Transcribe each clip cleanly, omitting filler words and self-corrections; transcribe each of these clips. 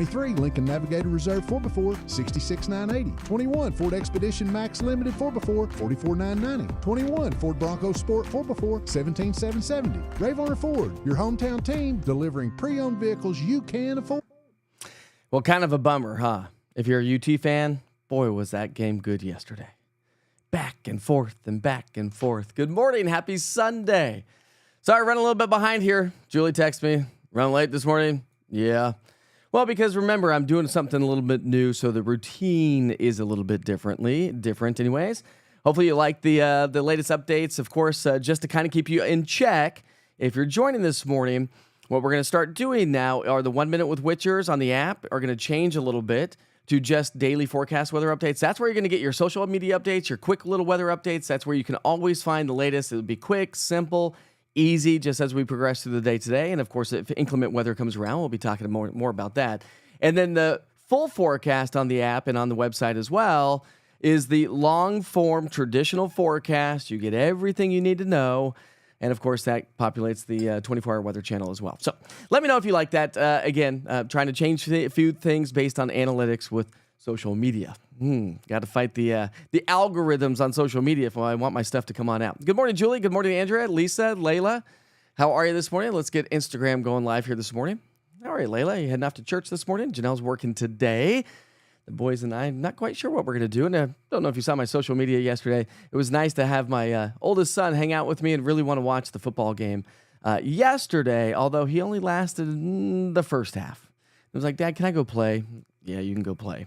23, Lincoln Navigator Reserve 4x4, $66,980. 21, Ford Expedition Max Limited 4x4, $44,990. 21, Ford Bronco Sport 4x4, $17,770. Rayvon Ford, your hometown team, delivering pre-owned vehicles you can afford. Well, kind of a bummer, huh? If you're a UT fan, boy, was that game good yesterday. Back and forth and back and forth. Good morning. Happy Sunday. Sorry, running a little bit behind here. Julie texted me. Run late this morning? Yeah. Well, because remember, I'm doing something a little bit new, so the routine is a little bit different anyways. Hopefully you like the latest updates. Of course, just to kind of keep you in check, if you're joining this morning, what we're going to start doing now are the 1 Minute with Witchers on the app are going to change a little bit to just daily forecast weather updates. That's where you're going to get your social media updates, your quick little weather updates. That's where you can always find the latest. It'll be quick, simple, easy, just as we progress through the day today. And of course, if inclement weather comes around, we'll be talking more about that. And then the full forecast on the app and on the website as well is the long-form traditional forecast. You get everything you need to know. And, of course, that populates the 24-hour weather channel as well. So let me know if you like that. Again, trying to change a few things based on analytics with social media. Got to fight the algorithms on social media if I want my stuff to come on out. Good morning, Julie. Good morning, Andrea, Lisa, Layla. How are you this morning? Let's get Instagram going live here this morning. How are you, Layla? You heading off to church this morning? Janelle's working today. The boys and I, not quite sure what we're going to do. And I don't know if you saw my social media yesterday. It was nice to have my oldest son hang out with me and really want to watch the football game yesterday, although he only lasted the first half. I was like, Dad, can I go play? Yeah, you can go play.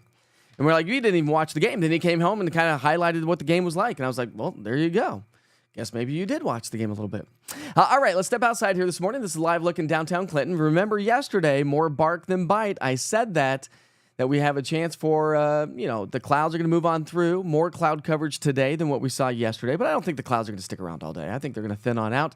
And we're like, you didn't even watch the game. Then he came home and kind of highlighted what the game was like. And I was like, well, there you go. Guess maybe you did watch the game a little bit. All right, let's step outside here this morning. This is live look in downtown Clinton. Remember yesterday, more bark than bite. I said that we have a chance for, the clouds are going to move on through. More cloud coverage today than what we saw yesterday. But I don't think the clouds are going to stick around all day. I think they're going to thin on out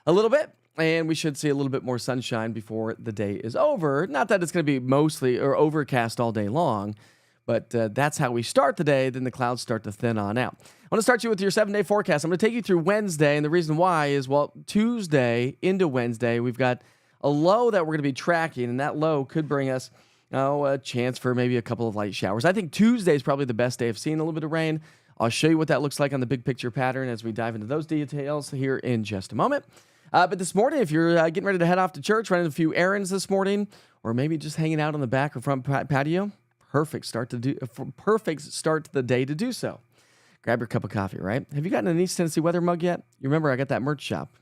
a little bit. And we should see a little bit more sunshine before the day is over. Not that it's going to be mostly or overcast all day long. But that's how we start the day. Then the clouds start to thin on out. I want to start you with your 7-day forecast. I'm going to take you through Wednesday. And the reason why is, well, Tuesday into Wednesday, we've got a low that we're going to be tracking. And that low could bring us a chance for maybe a couple of light showers. I think Tuesday is probably the best day of seeing a little bit of rain. I'll show you what that looks like on the big picture pattern as we dive into those details here in just a moment. But this morning, if you're getting ready to head off to church, running a few errands this morning, or maybe just hanging out on the back or front patio, perfect start to the day to do so. Grab your cup of coffee, right? Have you gotten an East Tennessee weather mug yet? You remember I got that merch shop.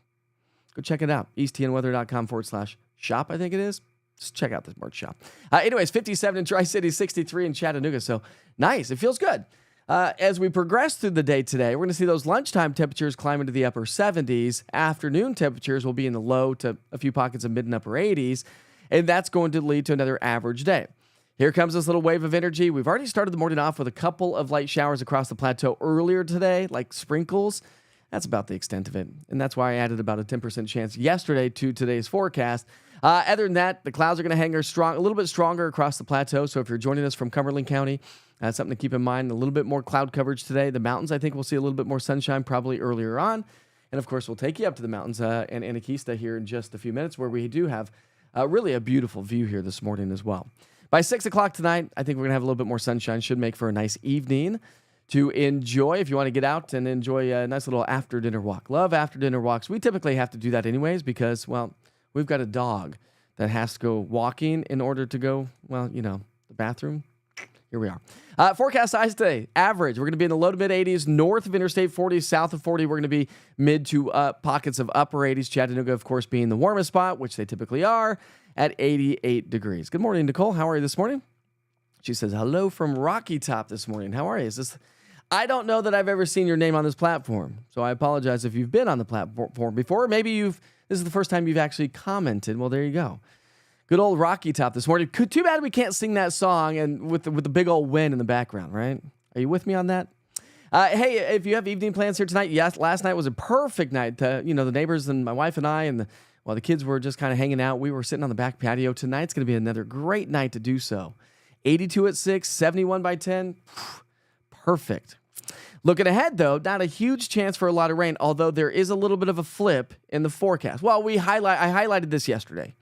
Go check it out. easttnweather.com/shop, I think it is. Just check out this merch shop. Anyways, 57 in Tri-City, 63 in Chattanooga. So nice. It feels good. As we progress through the day today, we're going to see those lunchtime temperatures climb into the upper 70s. Afternoon temperatures will be in the low to a few pockets of mid and upper 80s. And that's going to lead to another average day. Here comes this little wave of energy. We've already started the morning off with a couple of light showers across the plateau earlier today, like sprinkles. That's about the extent of it. And that's why I added about a 10% chance yesterday to today's forecast. Other than that, the clouds are going to hang a little bit stronger across the plateau. So if you're joining us from Cumberland County, that's something to keep in mind. A little bit more cloud coverage today. The mountains, I think we'll see a little bit more sunshine probably earlier on. And of course, we'll take you up to the mountains and Anakeesta here in just a few minutes, where we do have really a beautiful view here this morning as well. By 6 o'clock tonight, I think we're going to have a little bit more sunshine. Should make for a nice evening to enjoy if you want to get out and enjoy a nice little after-dinner walk. Love after-dinner walks. We typically have to do that anyways because, well, we've got a dog that has to go walking in order to go, the bathroom. Here we are. Forecast size today, average. We're going to be in the low to mid 80s, north of Interstate 40, south of 40. We're going to be mid to pockets of upper 80s. Chattanooga, of course, being the warmest spot, which they typically are, at 88 degrees. Good morning, Nicole. How are you this morning? She says, hello from Rocky Top this morning. How are you? I don't know that I've ever seen your name on this platform, so I apologize if you've been on the platform before. Maybe this is the first time you've actually commented. Well, there you go. Good old Rocky Top this morning. Too bad we can't sing that song and with the big old wind in the background, right? Are you with me on that? Hey, if you have evening plans here tonight, yes, last night was a perfect night. The neighbors and my wife and I and the kids were just kind of hanging out. We were sitting on the back patio. Tonight's going to be another great night to do so. 82 at 6, 71 by 10. Perfect. Looking ahead, though, not a huge chance for a lot of rain, although there is a little bit of a flip in the forecast. Well, I highlighted this yesterday.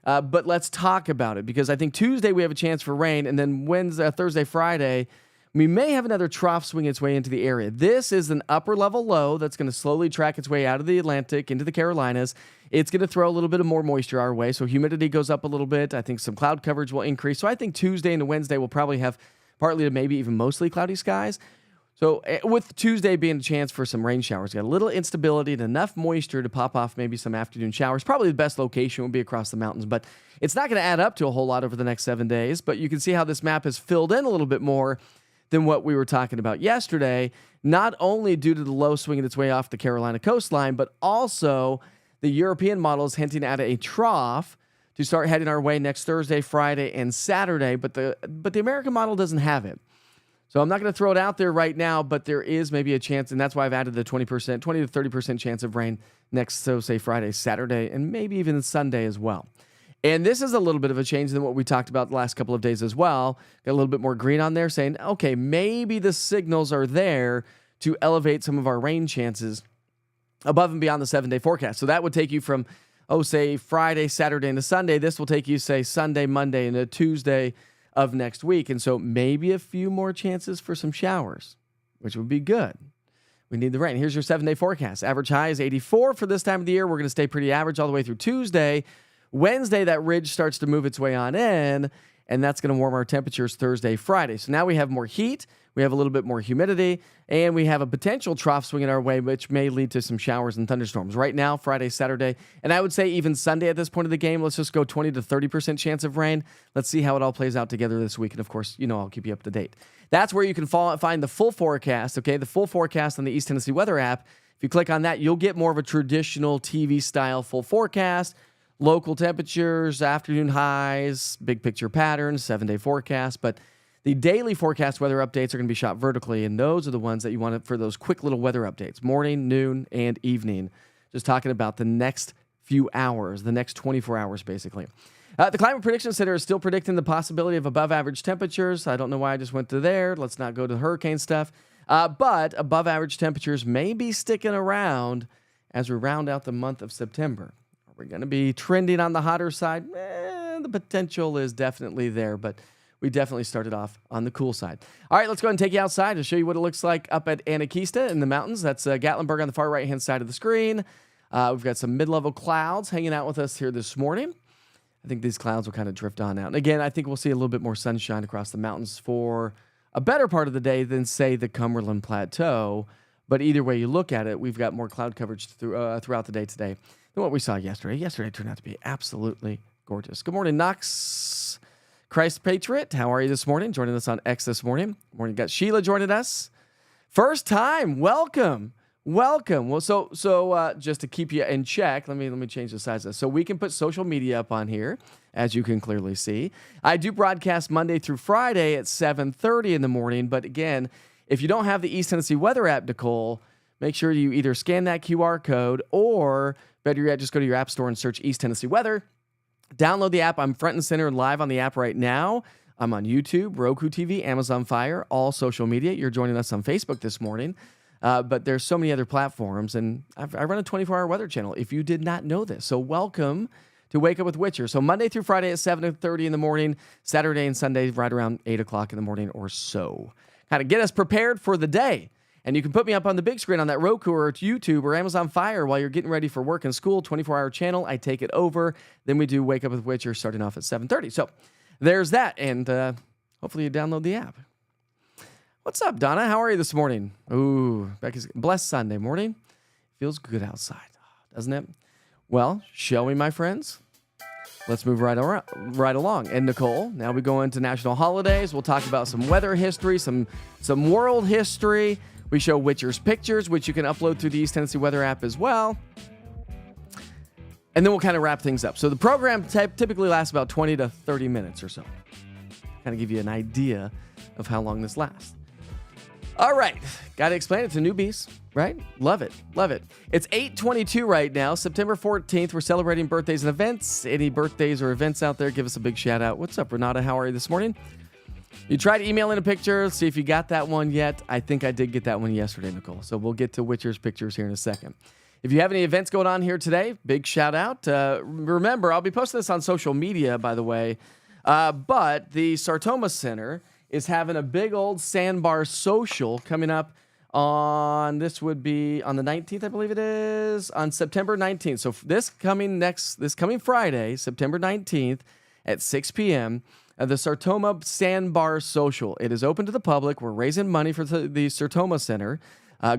But let's talk about it because I think Tuesday we have a chance for rain, and then Wednesday, Thursday, Friday, we may have another trough swing its way into the area. This is an upper level low that's going to slowly track its way out of the Atlantic into the Carolinas. It's going to throw a little bit of more moisture our way, so humidity goes up a little bit. I think some cloud coverage will increase. So I think Tuesday and Wednesday will probably have partly to maybe even mostly cloudy skies. So with Tuesday being a chance for some rain showers, got a little instability and enough moisture to pop off maybe some afternoon showers. Probably the best location would be across the mountains, but it's not going to add up to a whole lot over the next 7 days. But you can see how this map has filled in a little bit more than what we were talking about yesterday, not only due to the low swinging its way off the Carolina coastline, but also the European model is hinting at a trough to start heading our way next Thursday, Friday, and Saturday, but the American model doesn't have it. So I'm not going to throw it out there right now, but there is maybe a chance, and that's why I've added the 20 to 30% chance of rain next, so say Friday, Saturday, and maybe even Sunday as well. And this is a little bit of a change than what we talked about the last couple of days as well. Got a little bit more green on there saying, okay, maybe the signals are there to elevate some of our rain chances above and beyond the 7-day forecast. So that would take you from, say Friday, Saturday, into Sunday. This will take you, say, Sunday, Monday, into Tuesday of next week. And so maybe a few more chances for some showers, which would be good. We need the rain. Here's your 7-day forecast. Average high is 84 for this time of the year. We're going to stay pretty average all the way through Tuesday. Wednesday, that ridge starts to move its way on in, and that's going to warm our temperatures Thursday, Friday. So now we have more heat, we have a little bit more humidity, and we have a potential trough swinging our way, which may lead to some showers and thunderstorms. Right now, Friday, Saturday, and I would say even Sunday at this point of the game, let's just go 20 to 30% chance of rain. Let's see how it all plays out together this week. And of course, I'll keep you up to date. That's where you can find the full forecast, okay? The full forecast on the East Tennessee Weather app. If you click on that, you'll get more of a traditional TV-style full forecast. Local temperatures, afternoon highs, big picture patterns, 7-day forecast. But the daily forecast weather updates are going to be shot vertically, and those are the ones that you want for those quick little weather updates, morning, noon, and evening. Just talking about the next few hours, the next 24 hours, basically. The Climate Prediction Center is still predicting the possibility of above average temperatures. I don't know why I just went to there. Let's not go to hurricane stuff. But above average temperatures may be sticking around as we round out the month of September. We're going to be trending on the hotter side. The potential is definitely there, but we definitely started off on the cool side. All right, let's go ahead and take you outside to show you what it looks like up at Anakeesta in the mountains. That's Gatlinburg on the far right-hand side of the screen. We've got some mid-level clouds hanging out with us here this morning. I think these clouds will kind of drift on out. And again, I think we'll see a little bit more sunshine across the mountains for a better part of the day than, say, the Cumberland Plateau. But either way you look at it, we've got more cloud coverage throughout the day today than what we saw yesterday. Yesterday turned out to be absolutely gorgeous. Good morning, Knox. Christ Patriot, how are you this morning? Joining us on X this morning. Morning, got Sheila joining us. First time, welcome. Well, so just to keep you in check, let me change the size of this. So we can put social media up on here, as you can clearly see. I do broadcast Monday through Friday at 7:30 in the morning, but again, if you don't have the East Tennessee Weather app, Nicole, make sure you either scan that QR code or, better yet, just go to your app store and search East Tennessee Weather. Download the app. I'm front and center and live on the app right now. I'm on YouTube, Roku TV, Amazon Fire, all social media. You're joining us on Facebook this morning. But there's so many other platforms, and I run a 24-hour weather channel, if you did not know this. So welcome to Wake Up with Witcher. So Monday through Friday at 7:30 in the morning, Saturday and Sunday right around 8 o'clock in the morning or so. Kind of get us prepared for the day. And you can put me up on the big screen on that Roku or YouTube or Amazon Fire while you're getting ready for work and school, 24-hour channel. I take it over. Then we do Wake Up with Witcher starting off at 7:30. So there's that, and hopefully you download the app. What's up, Donna? How are you this morning? Ooh, Becky's blessed Sunday morning. Feels good outside, doesn't it? Well, shall we, my friends? Let's move right along. And Nicole, now we go into national holidays. We'll talk about some weather history, some world history. We show Witcher's pictures, which you can upload through the East Tennessee Weather app as well. And then we'll kind of wrap things up. So the program typically lasts about 20 to 30 minutes or so. Kind of give you an idea of how long this lasts. All right. Got to explain it to newbies, right? Love it. It's 8:22 right now, September 14th. We're celebrating birthdays and events. Any birthdays or events out there, give us a big shout out. What's up, Renata? How are you this morning? You tried to email in a picture. See if you got that one yet. I think I did get that one yesterday, Nicole. So we'll get to Witcher's pictures here in a second. If you have any events going on here today, big shout out. Remember, I'll be posting this on social media, by the way. But the Sartoma Center is having a big old sandbar social coming up on, this would be on the 19th, I believe it is, on September 19th. So this coming Friday, September 19th at 6 p.m., the Sartoma Sandbar Social. It is open to the public. We're raising money for the Sartoma Center.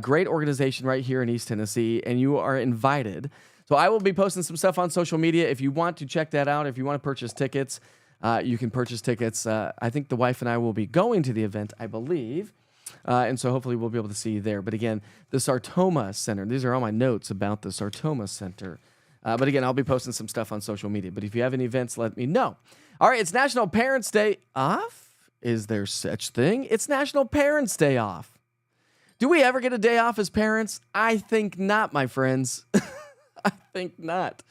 Great organization right here in East Tennessee, and you are invited. So I will be posting some stuff on social media. If you want to check that out, if you want to purchase tickets, you can purchase tickets. I think the wife and I will be going to the event, I believe. And so hopefully we'll be able to see you there. But again, the Sartoma Center. These are all my notes about the Sartoma Center. But again, I'll be posting some stuff on social media. But if you have any events, let me know. All right, it's National Parents Day off. Is there such thing? It's National Parents Day off. Do we ever get a day off as parents? I think not, my friends. I think not.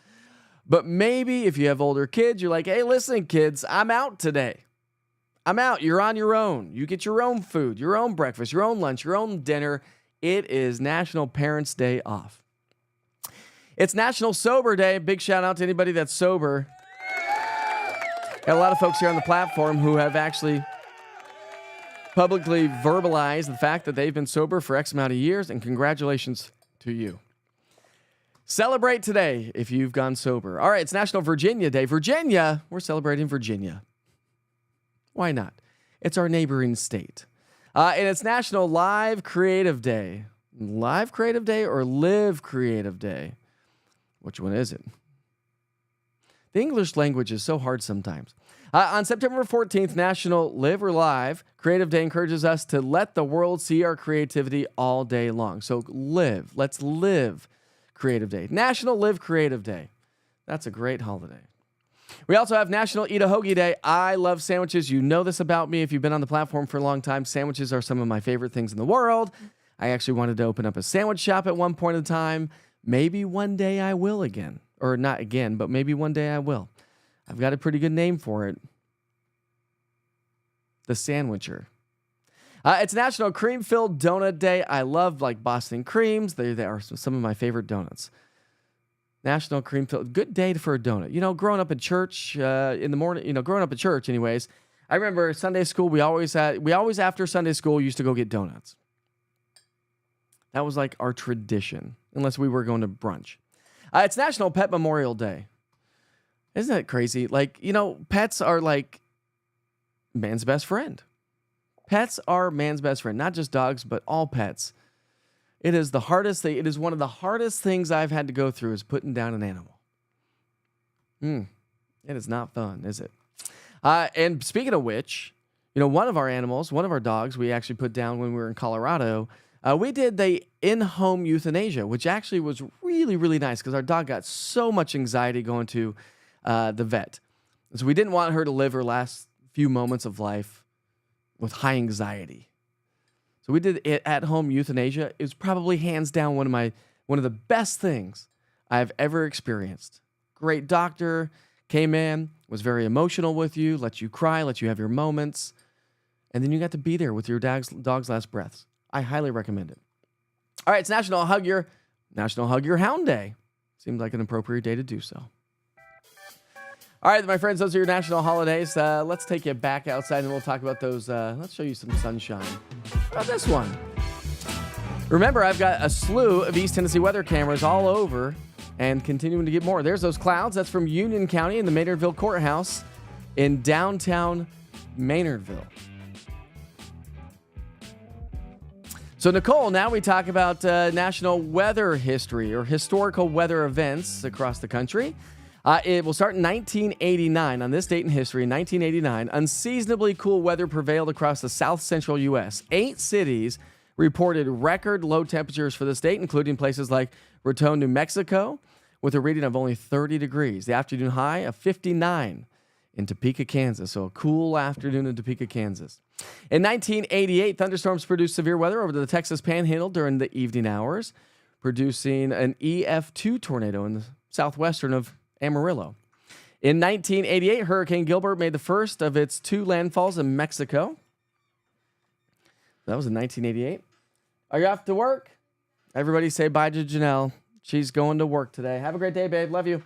But maybe if you have older kids, you're like, hey, listen, kids, I'm out today. I'm out. You're on your own. You get your own food, your own breakfast, your own lunch, your own dinner. It is National Parents Day off. It's National Sober Day. Big shout out to anybody that's sober. Got a lot of folks here on the platform who have actually publicly verbalized the fact that they've been sober for X amount of years, and congratulations to you. Celebrate today if you've gone sober. All right, it's National Virginia Day. Virginia, we're celebrating Virginia. Why not? It's our neighboring state. And it's National Live Creative Day. Live Creative Day or Live Creative Day? Which one is it? The English language is so hard sometimes. On September 14th, National Live or Live Creative Day encourages us to let the world see our creativity all day long. So live. Let's live Creative Day. National Live Creative Day. That's a great holiday. We also have National Eat a Hoagie Day. I love sandwiches. You know this about me if you've been on the platform for a long time. Sandwiches are some of my favorite things in the world. I actually wanted to open up a sandwich shop at one point in time. Maybe one day I will again. Or not again, but maybe one day I will. I've got a pretty good name for it. The Sandwicher. It's National Cream-Filled Donut Day. I love like Boston creams. They are some of my favorite donuts. National Cream-Filled. Good day for a donut. You know, growing up in church in the morning, growing up at church anyways, I remember Sunday school, we always after Sunday school used to go get donuts. That was like our tradition, unless we were going to brunch. It's National Pet Memorial Day. Isn't that crazy? Like, pets are like man's best friend. Pets are man's best friend, not just dogs, but all pets. It is the hardest thing. It is one of the hardest things I've had to go through is putting down an animal. It is not fun, is it? And speaking of which, one of our animals, one of our dogs, we actually put down when we were in Colorado. We did the in-home euthanasia, which actually was really, really nice because our dog got so much anxiety going to the vet. So we didn't want her to live her last few moments of life with high anxiety. So we did it at-home euthanasia. It was probably hands down one of the best things I've ever experienced. Great doctor, came in, was very emotional with you, let you cry, let you have your moments, and then you got to be there with your dog's last breaths. I highly recommend it. All right, it's National Hug Your Hound Day. Seems like an appropriate day to do so. All right, my friends, those are your national holidays. Let's take you back outside and we'll talk about those. Let's show you some sunshine. How about this one? Remember, I've got a slew of East Tennessee weather cameras all over and continuing to get more. There's those clouds. That's from Union County in the Maynardville Courthouse in downtown Maynardville. So, Nicole, now we talk about national weather history or historical weather events across the country. It will start in 1989. On this date in history, in 1989, unseasonably cool weather prevailed across the south central U.S. 8 cities reported record low temperatures for this date, including places like Raton, New Mexico, with a reading of only 30 degrees. The afternoon high of 59 in Topeka, Kansas. So a cool afternoon in Topeka, Kansas. In 1988, thunderstorms produced severe weather over the Texas Panhandle during the evening hours, producing an EF2 tornado in the southwestern of Amarillo. In 1988, Hurricane Gilbert made the first of its 2 landfalls in Mexico. That was in 1988. Are you off to work? Everybody say bye to Janelle. She's going to work today. Have a great day, babe. Love you.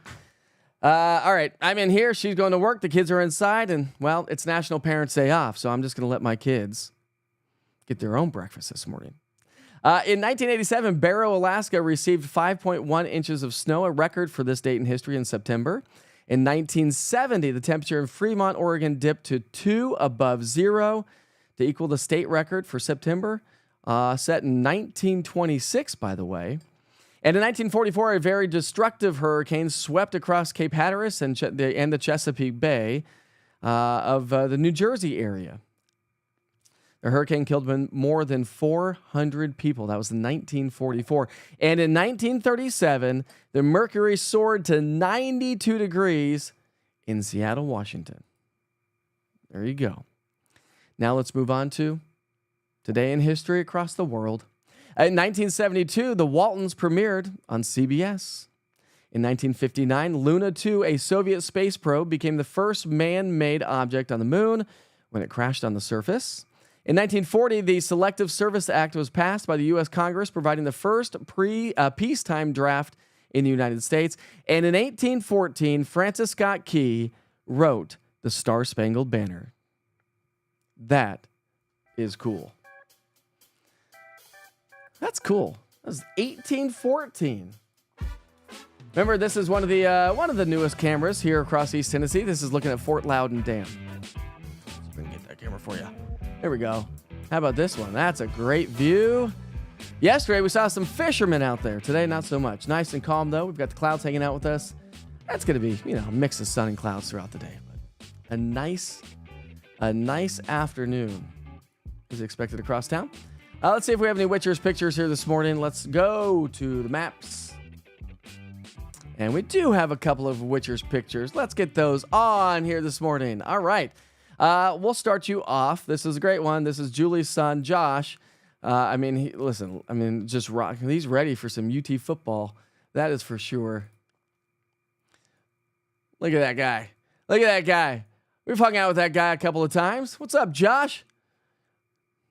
All right. I'm in here. She's going to work. The kids are inside. And, well, it's National Parents' Day off. So I'm just going to let my kids get their own breakfast this morning. In 1987, Barrow, Alaska received 5.1 inches of snow, a record for this date in history in September. In 1970, the temperature in Fremont, Oregon dipped to 2 above zero to equal the state record for September, set in 1926, by the way. And in 1944, a very destructive hurricane swept across Cape Hatteras and the Chesapeake Bay of the New Jersey area. The hurricane killed more than 400 people. That was in 1944. And in 1937, the mercury soared to 92 degrees in Seattle, Washington. There you go. Now let's move on to Today in History across the world. In 1972, The Waltons premiered on CBS. In 1959, Luna 2, a Soviet space probe, became the first man-made object on the moon when it crashed on the surface. In 1940, the Selective Service Act was passed by the U.S. Congress, providing the first peacetime draft in the United States. And in 1814, Francis Scott Key wrote the Star-Spangled Banner. That is cool. That's cool. That was 1814. Remember, this is one of the newest cameras here across East Tennessee. This is looking at Fort Loudon Dam. See if we can get that camera for you. There we go. How about this one? That's a great view. Yesterday, we saw some fishermen out there. Today, not so much. Nice and calm, though. We've got the clouds hanging out with us. That's going to be, a mix of sun and clouds throughout the day. But a nice afternoon is expected across town. Let's see if we have any Witcher's pictures here this morning. Let's go to the maps. And we do have a couple of Witcher's pictures. Let's get those on here this morning. All right. We'll start you off. This is a great one. This is Julie's son, Josh. Just rock. He's ready for some UT football. That is for sure. Look at that guy. Look at that guy. We've hung out with that guy a couple of times. What's up, Josh?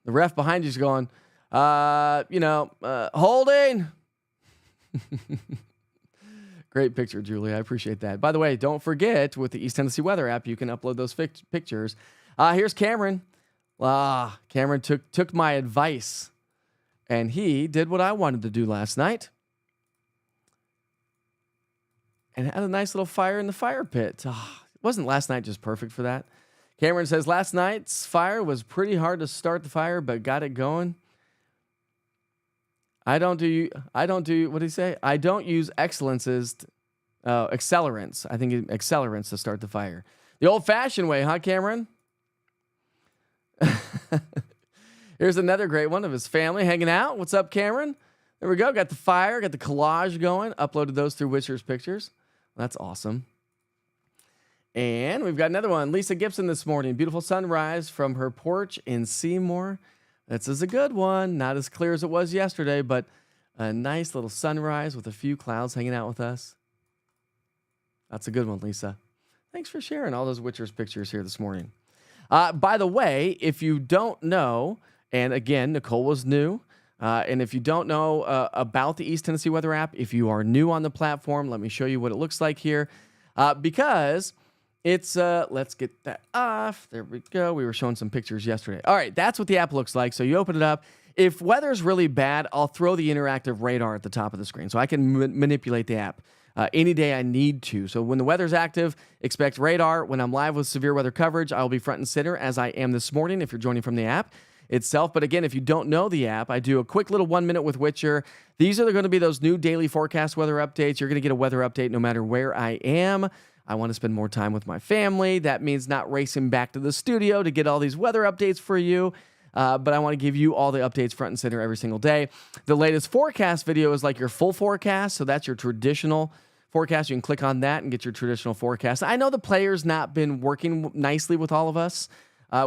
The ref behind you's going, holding. Great picture, Julie. I appreciate that. By the way, don't forget, with the East Tennessee Weather app, you can upload those pictures. Here's Cameron. Cameron took my advice, and he did what I wanted to do last night and had a nice little fire in the fire pit. Wasn't last night just perfect for that? Cameron says, last night's fire was pretty hard to start the fire, but got it going. I don't do, what did he say? I don't use accelerants. I think accelerants to start the fire. The old-fashioned way, huh, Cameron? Here's another great one of his family hanging out. What's up, Cameron? There we go. Got the fire, got the collage going. Uploaded those through Witcher's Pictures. That's awesome. And we've got another one. Lisa Gibson this morning. Beautiful sunrise from her porch in Seymour. This is a good one. Not as clear as it was yesterday, but a nice little sunrise with a few clouds hanging out with us. That's a good one, Lisa. Thanks for sharing all those Witcher's pictures here this morning. By the way, if you don't know, and again, Nicole was new, and if you don't know about the East Tennessee Weather app, if you are new on the platform, let me show you what it looks like here. Because it's, let's get that off. There we go. We were showing some pictures yesterday. All right, that's what the app looks like. So you open it up. If weather's really bad, I'll throw the interactive radar at the top of the screen so I can manipulate the app any day I need to. So when the weather's active, expect radar. When I'm live with severe weather coverage, I'll be front and center as I am this morning if you're joining from the app itself. But again, if you don't know the app, I do a quick little 1 minute with Witcher. These are going to be those new daily forecast weather updates. You're going to get a weather update no matter where I am. I want to spend more time with my family. That means not racing back to the studio to get all these weather updates for you. But I want to give you all the updates front and center every single day. The latest forecast video is like your full forecast. So that's your traditional forecast. You can click on that and get your traditional forecast. I know the player's not been working nicely with all of us.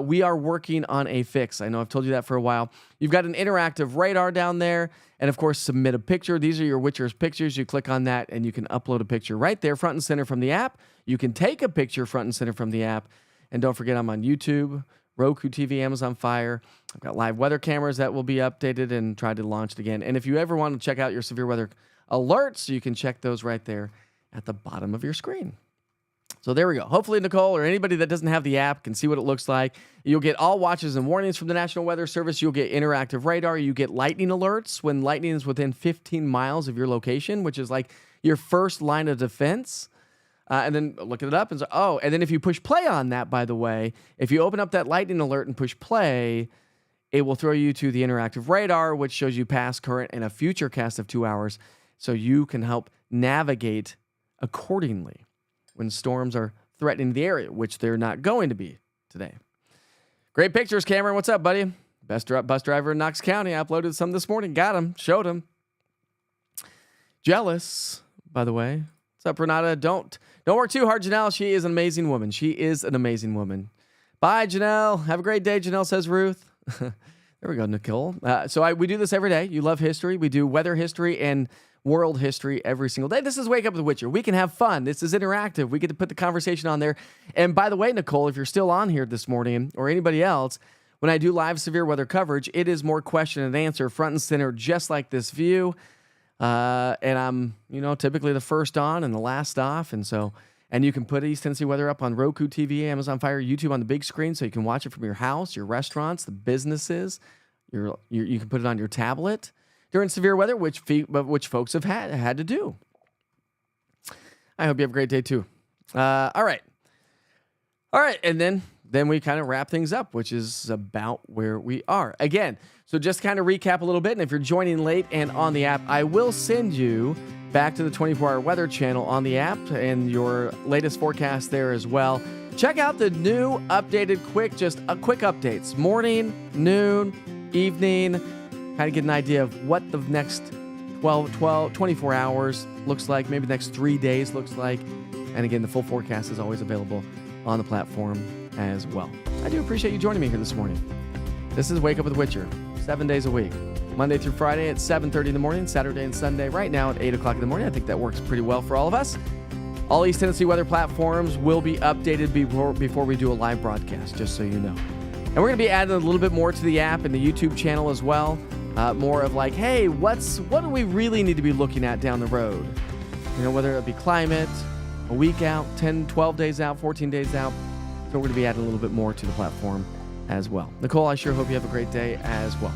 We are working on a fix. I know I've told you that for a while. You've got an interactive radar down there. And of course, submit a picture. These are your Witcher's pictures. You click on that and you can upload a picture right there front and center from the app. You can take a picture front and center from the app. And don't forget, I'm on YouTube, Roku TV, Amazon Fire. I've got live weather cameras that will be updated and tried to launch it again. And if you ever want to check out your severe weather alerts. So you can check those right there at the bottom of your screen. So there we go. Hopefully Nicole or anybody that doesn't have the app can see what it looks like. You'll get all watches and warnings from the National Weather Service. You'll get interactive radar. You get lightning alerts when lightning is within 15 miles of your location, which is like your first line of defense. And then look it up and say, oh, and then if you push play on that, by the way, if you open up that lightning alert and push play, it will throw you to the interactive radar, which shows you past, current, and a future cast of 2 hours. So you can help navigate accordingly when storms are threatening the area, which they're not going to be today. Great pictures, Cameron. What's up, buddy? Best bus driver in Knox County. I uploaded some this morning. Got him. Showed him. Jealous, by the way. What's up, Renata? Don't work too hard, Janelle. She is an amazing woman. She is an amazing woman. Bye, Janelle. Have a great day, Janelle, says Ruth. There we go, Nicole. We do this every day. You love history. We do weather history and world history every single day. This is Wake Up with the Witcher. We can have fun. This is interactive. We get to put the conversation on there. And by the way, Nicole, if you're still on here this morning or anybody else, when I do live severe weather coverage, it is more question and answer, front and center, just like this view. And I'm, typically the first on and the last off. And you can put East Tennessee weather up on Roku TV, Amazon Fire, YouTube on the big screen, so you can watch it from your house, your restaurants, the businesses. You can put it on your tablet during severe weather, which folks have had to do. I hope you have a great day too. All right, and then we kind of wrap things up, which is about where we are again. So just kind of recap a little bit, and if you're joining late and on the app, I will send you back to the 24-hour weather channel on the app and your latest forecast there as well. Check out the new updated quick updates. Morning, noon, evening. Kind of get an idea of what the next 24 hours looks like. Maybe the next 3 days looks like. And again, the full forecast is always available on the platform as well. I do appreciate you joining me here this morning. This is Wake Up with Witcher, 7 days a week. Monday through Friday at 7:30 in the morning, Saturday and Sunday right now at 8 o'clock in the morning. I think that works pretty well for all of us. All East Tennessee weather platforms will be updated before we do a live broadcast, just so you know. And we're going to be adding a little bit more to the app and the YouTube channel as well. More of like, hey, what do we really need to be looking at down the road? Whether it be climate, a week out, 10, 12 days out, 14 days out. So we're going to be adding a little bit more to the platform as well. Nicole, I sure hope you have a great day as well.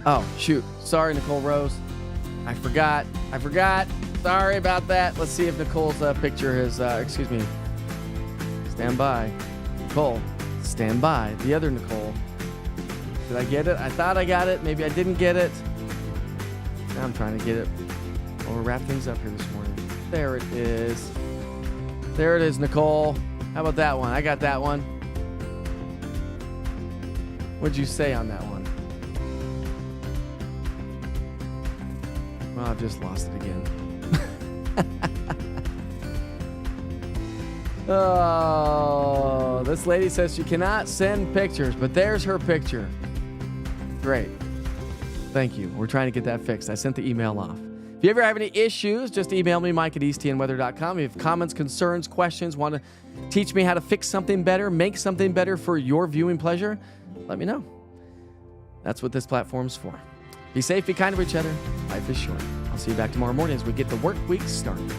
Oh, shoot. Sorry, Nicole Rose. I forgot. Sorry about that. Let's see if Nicole's picture has, stand by. Nicole, stand by. The other Nicole. Did I get it? I thought I got it. Maybe I didn't get it. Now I'm trying to get it. We'll wrap things up here this morning. There it is. There it is, Nicole. How about that one? I got that one. What'd you say on that one? Well, I've just lost it again. Oh, this lady says she cannot send pictures, but there's her picture. Great. Thank you. We're trying to get that fixed. I sent the email off. If you ever have any issues, just email me, mike@easttnweather.com. If you have comments, concerns, questions, want to teach me how to fix something better, make something better for your viewing pleasure, let me know. That's what this platform's for. Be safe, be kind to each other. Life is short. I'll see you back tomorrow morning as we get the work week started.